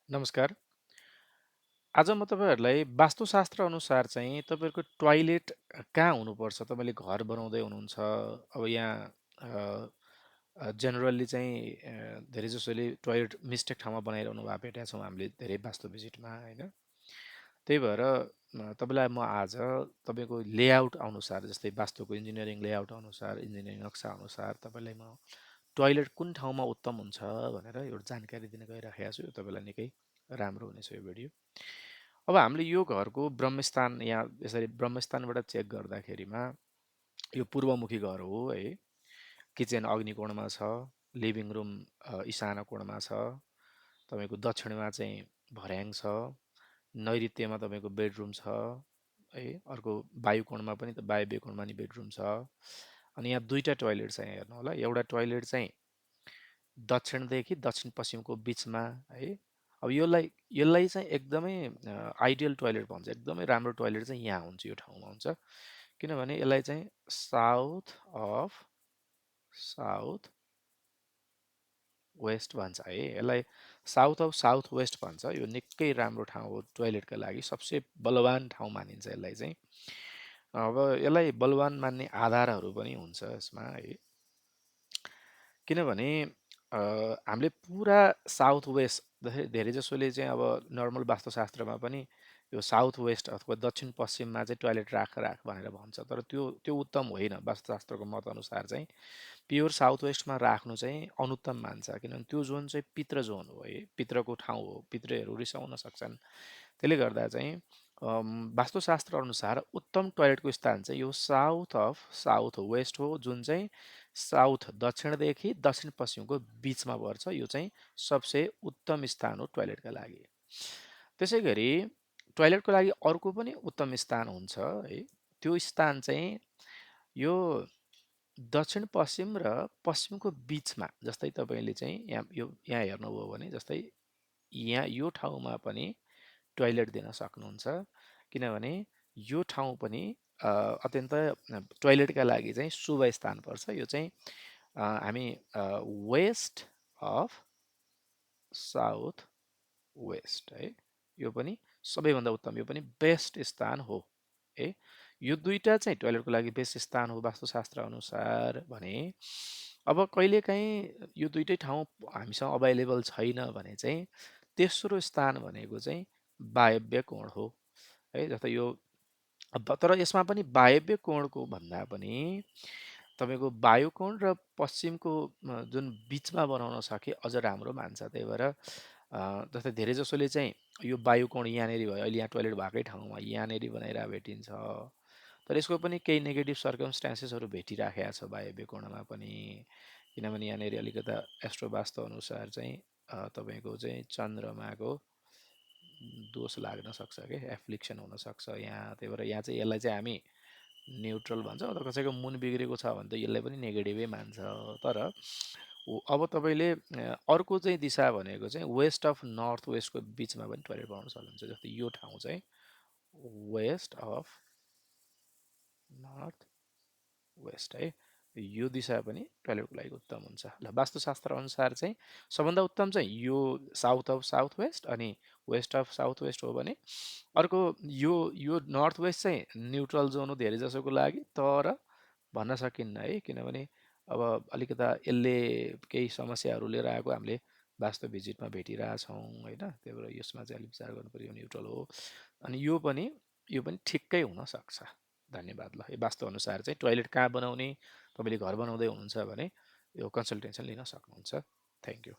नमस्कार। आज म तपाईँहरूलाई वास्तुशास्त्र अनुसार चाहिँ तपाईँहरूको टोयलेट कहाँ हुनुपर्छ? तपाईँले घर बनाउँदै हुनुहुन्छ, अब यहाँ अ जेनरली चाहिँ धेरैजसोले टोयलेट मिस्टेक ठाउँमा बनाइरहनु भएको भेटेका छौँ हामीले धेरै वास्तु भिजिटमा होइन? त्यही भएर तपाईँलाई म आज तपाईँको लेआउट अनुसार जस्तै वास्तुको इन्जिनियरिङ लेआउट अनुसार, इन्जिनियरिङ नक्सा अनुसार तपाईँलाई म टोयलेट कुन ठाउँमा उत्तम हुन्छ भनेर एउटा जानकारी दिन गइराखेको छु। यो तपाईँलाई निकै राम्रो हुनेछ यो भिडियो। अब हामीले यो घरको ब्रह्मस्थान यहाँ यसरी ब्रह्मस्थानबाट चेक गर्दाखेरिमा यो पूर्वमुखी घर हो है। किचन अग्निकोणमा छ, लिभिङ रुम ईशान कोणमा छ, तपाईँको दक्षिणमा चाहिँ भर्याङ छ, नैऋत्यमा तपाईँको बेडरुम छ है। अर्को वायुकोणमा पनि त वायव्य कोणमा नि बेडरुम छ। अनि यहाँ दुईवटा टोयलेट छ यहाँ हेर्नु होला। एउटा टोयलेट चाहिँ दक्षिणदेखि दक्षिण पश्चिमको बिचमा है। अब यसलाई यसलाई चाहिँ एकदमै आइडियल टोयलेट भन्छ। एकदमै राम्रो टोयलेट चाहिँ यहाँ हुन्छ, यो ठाउँमा हुन्छ। किनभने यसलाई चाहिँ साउथ वेस्ट भन्छ है। यसलाई साउथ अफ साउथ वेस्ट भन्छ। यो निकै राम्रो ठाउँ हो टोयलेटका लागि, सबसे बलवान ठाउँ मानिन्छ यसलाई चाहिँ। अब यसलाई बलवान मान्ने आधारहरू पनि हुन्छ यसमा है। किनभने हामीले पुरा साउथ वेस्ट धेरैजसोले चाहिँ अब नर्मल वास्तुशास्त्रमा पनि यो साउथ वेस्ट अथवा दक्षिण पश्चिममा चाहिँ टोयलेट राख भनेर भन्छ। तर त्यो उत्तम होइन। वास्तुशास्त्रको मत अनुसार चाहिँ प्योर साउथ वेस्टमा राख्नु चाहिँ अनुत्तम मान्छ। किनभने त्यो जोन चाहिँ पितृ जोन हो है, पितृको ठाउँ हो, पितृहरू रिसाउन सक्छन्। त्यसले गर्दा चाहिँ वास्तुशास्त्र अनुसार उत्तम टोयलेटको स्थान चाहिँ यो साउथ अफ साउथ वेस्ट हो, जुन चाहिँ साउथ दक्षिणदेखि दक्षिण पश्चिमको बिचमा पर्छ। यो चाहिँ सबसे उत्तम स्थान हो टोयलेटका लागि। त्यसै गरी टोयलेटको लागि अर्को पनि उत्तम स्थान हुन्छ है। त्यो स्थान चाहिँ यो दक्षिण पश्चिम र पश्चिमको बिचमा। जस्तै तपाईँले चाहिँ यहाँ हेर्नुभयो भने जस्तै यहाँ यो ठाउँमा पनि टोयलेट दिन सक्नुहुन्छ। किनभने यो ठाउँ पनि अत्यन्त टोयलेटका लागि चाहिँ शुभ स्थान पर्छ। यो चाहिँ हामी वेस्ट अफ साउथ वेस्ट है। यो पनि सबैभन्दा उत्तम, यो पनि बेस्ट स्थान हो है। यो दुईटा चाहिँ टोयलेटको लागि बेस्ट स्थान हो वास्तुशास्त्र अनुसार भने। अब कहिलेकाहीँ यो दुईटै ठाउँ हामीसँग अभाइलेबल छैन भने चाहिँ तेस्रो स्थान भनेको चाहिँ वायव्य कोण हो है। जस्तै यो तर यसमा पनि वायव्य कोणको भन्दा पनि तपाईँको वायुकोण र पश्चिमको जुन बिचमा बनाउन सके अझ राम्रो मान्छ। त्यही भएर जस्तै धेरैजसोले चाहिँ यो वायुकोण यहाँनिर भयो, अहिले यहाँ टोयलेट भएकै ठाउँमा यहाँनिर बनाइरहेको भेटिन्छ। तर यसको पनि केही नेगेटिभ सर्कमस्टान्सेसहरू भेटिराखेको छ वायव्य कोणमा पनि। किनभने यहाँनिर अलिकता एस्ट्रोवास्तु अनुसार चाहिँ तपाईँको चाहिँ चन्द्रमाको दोष लाग्न सक्छ कि एफ्लिक्सन हुनसक्छ यहाँ। त्यही भएर यहाँ चाहिँ यसलाई चाहिँ हामी न्युट्रल भन्छ। कसैको मुन बिग्रेको छ भने त यसलाई पनि नेगेटिभै मान्छ। तर अब तपाईँले अर्को चाहिँ दिशा भनेको चाहिँ वेस्ट अफ नर्थ वेस्टको बिचमा पनि टोयलेट बनाउन सक्नुहुन्छ। जस्तै यो ठाउँ चाहिँ वेस्ट अफ नर्थ वेस्ट है। यो दिशा पनि टोयलेटको लागि उत्तम हुन्छ। ल वास्तुशास्त्र अनुसार चाहिँ सबभन्दा उत्तम चाहिँ यो साउथ अफ साउथ वेस्ट अनि वेस्ट अफ साउथ वेस्ट हो भने अर्को यो नर्थ वेस्ट चाहिँ न्युट्रल जोन हो धेरै जसोको लागि। तर भन्न सकिन्न है, किनभने अब अलिकता यसले केही समस्याहरू लिएर आएको हामीले वास्तु भिजिटमा भेटिरहेछौँ होइन। त्यही भएर यसमा चाहिँ अलिक विचार गर्नु पर्यो, न्युट्रल हो। अनि यो पनि ठिक्कै हुनसक्छ। धन्यवाद। ल यो वास्तु अनुसार चाहिँ टोयलेट कहाँ बनाउने, तपाईँले घर बनाउँदै हुनुहुन्छ भने यो कन्सल्टेसन लिन सक्नुहुन्छ। Thank you.